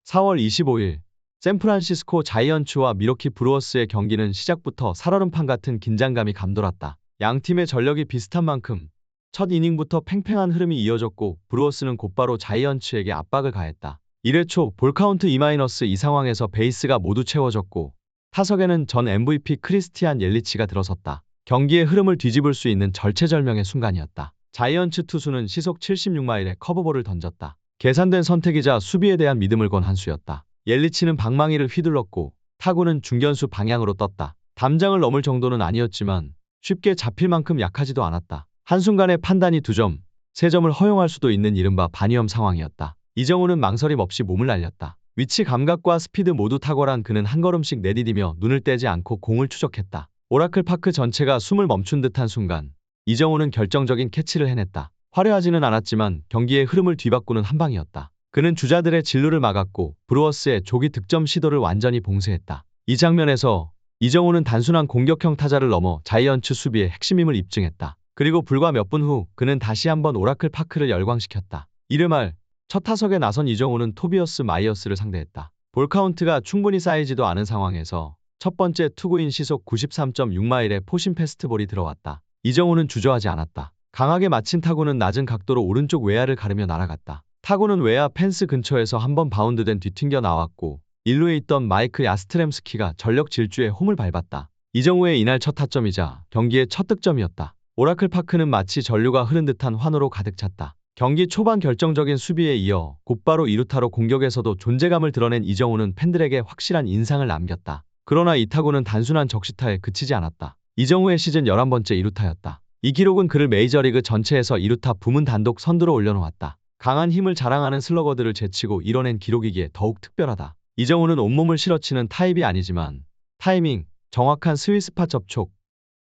4월 25일 샌프란시스코 자이언츠와 미러키 브루어스의 경기는 시작부터 살얼음판 같은 긴장감이 감돌았다. 양 팀의 전력이 비슷한 만큼 첫 이닝부터 팽팽한 흐름이 이어졌고 브루어스는 곧바로 자이언츠에게 압박을 가했다. 1회 초 볼카운트 2-2 상황에서 베이스가 모두 채워졌고 타석에는 전 MVP 크리스티안 옐리치가 들어섰다. 경기의 흐름을 뒤집을 수 있는 절체절명의 순간이었다. 자이언츠 투수는 시속 76마일의 커브볼을 던졌다. 계산된 선택이자 수비에 대한 믿음을 건 한 수였다. 옐리치는 방망이를 휘둘렀고 타구는 중견수 방향으로 떴다. 담장을 넘을 정도는 아니었지만 쉽게 잡힐 만큼 약하지도 않았다. 한순간의 판단이 2점, 3점을 허용할 수도 있는 이른바 반위험 상황이었다. 이정우는 망설임 없이 몸을 날렸다. 위치 감각과 스피드 모두 탁월한 그는 한 걸음씩 내디디며 눈을 떼지 않고 공을 추적했다. 오라클 파크 전체가 숨을 멈춘 듯한 순간 이정우는 결정적인 캐치를 해냈다. 화려하지는 않았지만 경기의 흐름을 뒤바꾸는 한 방이었다. 그는 주자들의 진루를 막았고 브루어스의 조기 득점 시도를 완전히 봉쇄했다. 이 장면에서 이정우는 단순한 공격형 타자를 넘어 자이언츠 수비의 핵심임을 입증했다. 그리고 불과 몇 분 후 그는 다시 한번 오라클 파크를 열광시켰다. 1회 말 첫 타석에 나선 이정우는 토비어스 마이어스를 상대했다. 볼 카운트가 충분히 쌓이지도 않은 상황에서 첫 번째 투구인 시속 93.6마일의 포심 패스트볼이 들어왔다. 이정우는 주저하지 않았다. 강하게 맞힌 타구는 낮은 각도로 오른쪽 외야를 가르며 날아갔다. 타구는 외야 펜스 근처에서 한번 바운드된 뒤 튕겨 나왔고 1루에 있던 마이크 야스트렘스키가 전력 질주에 홈을 밟았다. 이정우의 이날 첫 타점이자 경기의 첫 득점이었다. 오라클 파크는 마치 전류가 흐른 듯한 환호로 가득 찼다. 경기 초반 결정적인 수비에 이어 곧바로 2루타로 공격에서도 존재감을 드러낸 이정우는 팬들에게 확실한 인상을 남겼다. 그러나 이 타구는 단순한 적시타에 그치지 않았다. 이정우의 시즌 11번째 2루타였다. 이 기록은 그를 메이저리그 전체에서 2루타 부문 단독 선두로 올려놓았다. 강한 힘을 자랑하는 슬러거들을 제치고 이뤄낸 기록이기에 더욱 특별하다. 이정우는 온몸을 실어치는 타입이 아니지만 타이밍, 정확한 스윗스팟 접촉,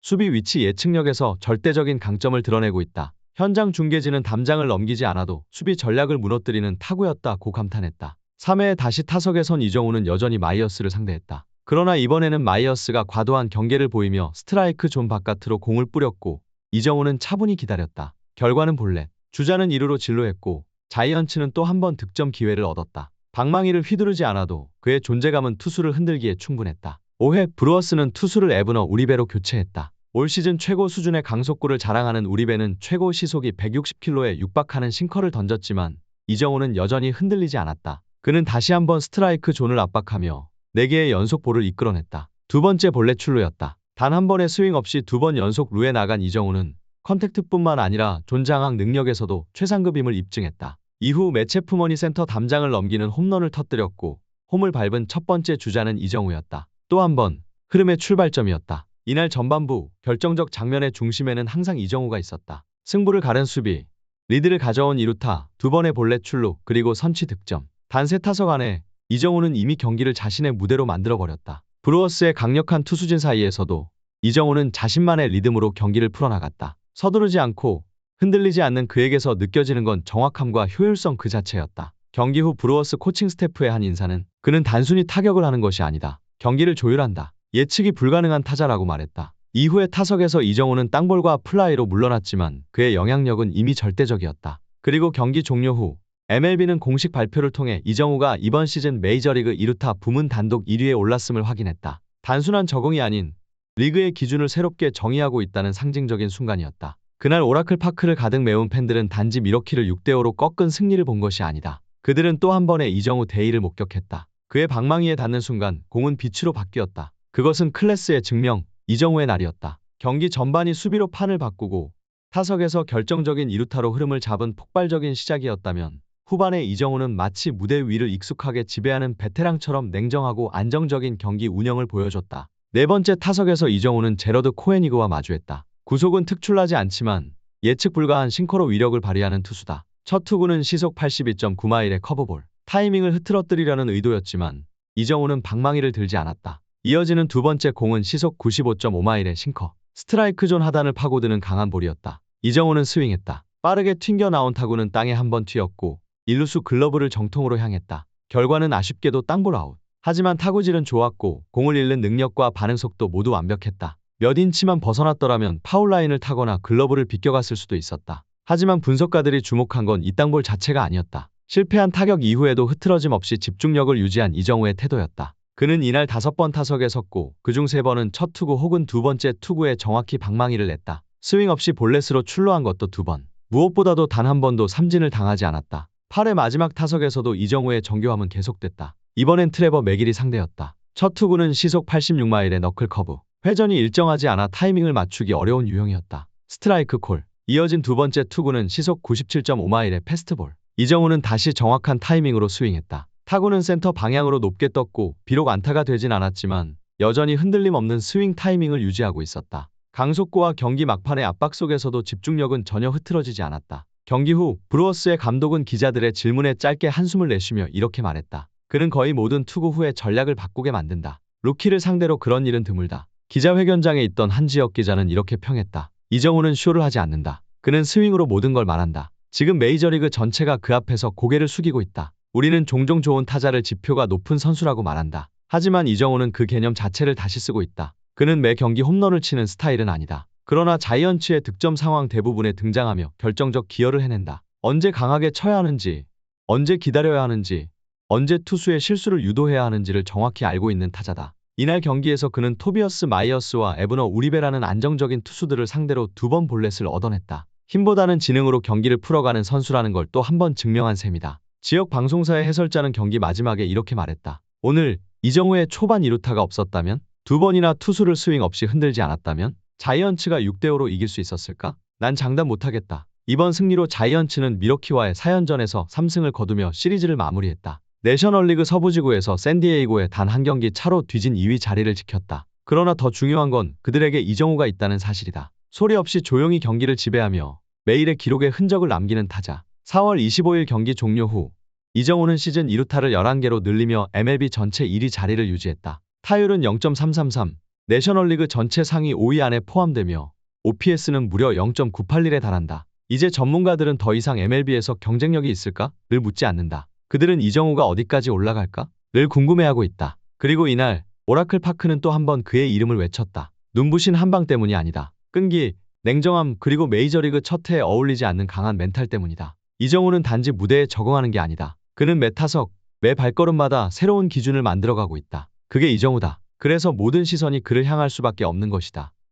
수비 위치 예측력에서 절대적인 강점을 드러내고 있다. 현장 중계진은 담장을 넘기지 않아도 수비 전략을 무너뜨리는 타구였다고 감탄했다. 3회에 다시 타석에 선 이정우는 여전히 마이어스를 상대했다. 그러나 이번에는 마이어스가 과도한 경계를 보이며 스트라이크 존 바깥으로 공을 뿌렸고 이정우는 차분히 기다렸다. 결과는 볼넷. 주자는 2루로 진루했고 자이언츠는 또 한 번 득점 기회를 얻었다. 방망이를 휘두르지 않아도 그의 존재감은 투수를 흔들기에 충분했다. 5회 브루어스는 투수를 에브너 우리베로 교체했다. 올 시즌 최고 수준의 강속구를 자랑하는 우리베는 최고 시속이 160km에 육박하는 싱커를 던졌지만 이정우는 여전히 흔들리지 않았다. 그는 다시 한번 스트라이크 존을 압박하며 4개의 연속 볼을 이끌어냈다. 두 번째 볼넷 출루였다. 단 한 번의 스윙 없이 2번 연속 루에 나간 이정우는 컨택트뿐만 아니라 존 장악 능력에서도 최상급임을 입증했다. 이후 매체프머니 센터 담장을 넘기는 홈런을 터뜨렸고 홈을 밟은 첫 번째 주자는 이정우였다. 또 한 번 흐름의 출발점이었다. 이날 전반부 결정적 장면의 중심에는 항상 이정우가 있었다. 승부를 가른 수비, 리드를 가져온 2루타, 2번의 볼넷 출루, 그리고 선취 득점. 단 3타석 안에 이정우는 이미 경기를 자신의 무대로 만들어버렸다. 브루어스의 강력한 투수진 사이에서도 이정우는 자신만의 리듬으로 경기를 풀어나갔다. 서두르지 않고 흔들리지 않는 그에게서 느껴지는 건 정확함과 효율성 그 자체였다. 경기 후 브루어스 코칭 스태프의 한 인사는 그는 단순히 타격을 하는 것이 아니다. 경기를 조율한다. 예측이 불가능한 타자라고 말했다. 이후에 타석에서 이정우는 땅볼과 플라이로 물러났지만 그의 영향력은 이미 절대적이었다. 그리고 경기 종료 후 MLB는 공식 발표를 통해 이정우가 이번 시즌 메이저리그 2루타 부문 단독 1위에 올랐음을 확인했다. 단순한 적응이 아닌 리그의 기준을 새롭게 정의하고 있다는 상징적인 순간이었다. 그날 오라클 파크를 가득 메운 팬들은 단지 미러키를 6대5로 꺾은 승리를 본 것이 아니다. 그들은 또 한 번의 이정우 대의를 목격했다. 그의 방망이에 닿는 순간 공은 빛으로 바뀌었다. 그것은 클래스의 증명, 이정우의 날이었다. 경기 전반이 수비로 판을 바꾸고 타석에서 결정적인 2루타로 흐름을 잡은 폭발적인 시작이었다면 후반에 이정우는 마치 무대 위를 익숙하게 지배하는 베테랑처럼 냉정하고 안정적인 경기 운영을 보여줬다. 네 번째 타석에서 이정우는 제러드 코에니그와 마주했다. 구속은 특출나지 않지만 예측 불가한 싱커로 위력을 발휘하는 투수다. 첫 투구는 시속 82.9마일의 커브볼. 타이밍을 흐트러뜨리려는 의도였지만 이정우는 방망이를 들지 않았다. 이어지는 두 번째 공은 시속 95.5마일의 싱커. 스트라이크 존 하단을 파고드는 강한 볼이었다. 이정우는 스윙했다. 빠르게 튕겨 나온 타구는 땅에 한 번 튀었고 1루수 글러브를 정통으로 향했다. 결과는 아쉽게도 땅볼 아웃. 하지만 타구질은 좋았고 공을 잃는 능력과 반응 속도 모두 완벽했다. 몇 인치만 벗어났더라면 파울라인을 타거나 글러브를 비껴갔을 수도 있었다. 하지만 분석가들이 주목한 건 이 땅볼 자체가 아니었다. 실패한 타격 이후에도 흐트러짐 없이 집중력을 유지한 이정우의 태도였다. 그는 이날 5번 타석에 섰고 그중 3번은 첫 투구 혹은 두 번째 투구에 정확히 방망이를 냈다. 스윙 없이 볼넷으로 출루한 것도 2번. 무엇보다도 단 한 번도 삼진을 당하지 않았다. 8회 마지막 타석에서도 이정우의 정교함은 계속됐다. 이번엔 트레버 맥길이 상대였다. 첫 투구는 시속 86마일의 너클 커브. 회전이 일정하지 않아 타이밍을 맞추기 어려운 유형이었다. 스트라이크 콜. 이어진 두 번째 투구는 시속 97.5마일의 패스트볼. 이정우는 다시 정확한 타이밍으로 스윙했다. 타구는 센터 방향으로 높게 떴고 비록 안타가 되진 않았지만 여전히 흔들림 없는 스윙 타이밍을 유지하고 있었다. 강속구와 경기 막판의 압박 속에서도 집중력은 전혀 흐트러지지 않았다. 경기 후 브루어스의 감독은 기자들의 질문에 짧게 한숨을 내쉬며 이렇게 말했다. 그는 거의 모든 투구 후에 전략을 바꾸게 만든다. 루키를 상대로 그런 일은 드물다. 기자회견장에 있던 한지혁 기자는 이렇게 평했다. 이정우는 쇼를 하지 않는다. 그는 스윙으로 모든 걸 말한다. 지금 메이저리그 전체가 그 앞에서 고개를 숙이고 있다. 우리는 종종 좋은 타자를 지표가 높은 선수라고 말한다. 하지만 이정우는 그 개념 자체를 다시 쓰고 있다. 그는 매 경기 홈런을 치는 스타일은 아니다. 그러나 자이언츠의 득점 상황 대부분에 등장하며 결정적 기여를 해낸다. 언제 강하게 쳐야 하는지, 언제 기다려야 하는지, 언제 투수의 실수를 유도해야 하는지를 정확히 알고 있는 타자다. 이날 경기에서 그는 토비어스 마이어스와 에브너 우리베라는 안정적인 투수들을 상대로 2번 볼넷을 얻어냈다. 힘보다는 지능으로 경기를 풀어가는 선수라는 걸 또 한 번 증명한 셈이다. 지역 방송사의 해설자는 경기 마지막에 이렇게 말했다. 오늘 이정우의 초반 2루타가 없었다면, 2번이나 투수를 스윙 없이 흔들지 않았다면 자이언츠가 6대5로 이길 수 있었을까? 난 장담 못하겠다. 이번 승리로 자이언츠는 미러키와의 4연전에서 3승을 거두며 시리즈를 마무리했다. 내셔널리그 서부지구에서 샌디에이고에 단 한 경기 차로 뒤진 2위 자리를 지켰다. 그러나 더 중요한 건 그들에게 이정우가 있다는 사실이다. 소리 없이 조용히 경기를 지배하며 매일의 기록에 흔적을 남기는 타자. 4월 25일 경기 종료 후 이정우는 시즌 2루타를 11개로 늘리며 MLB 전체 1위 자리를 유지했다. 타율은 0.333, 내셔널리그 전체 상위 5위 안에 포함되며 OPS는 무려 0.981에 달한다. 이제 전문가들은 더 이상 MLB에서 경쟁력이 있을까?를 묻지 않는다. 그들은 이정우가 어디까지 올라갈까?를 궁금해하고 있다. 그리고 이날 오라클 파크는 또 한 번 그의 이름을 외쳤다. 눈부신 한방 때문이 아니다. 끈기, 냉정함 그리고 메이저리그 첫 해에 어울리지 않는 강한 멘탈 때문이다. 이정우는 단지 무대에 적응하는 게 아니다. 그는 매 타석, 매 발걸음마다 새로운 기준을 만들어가고 있다. 그게 이정우다. 그래서 모든 시선이 그를 향할 수밖에 없는 것이다.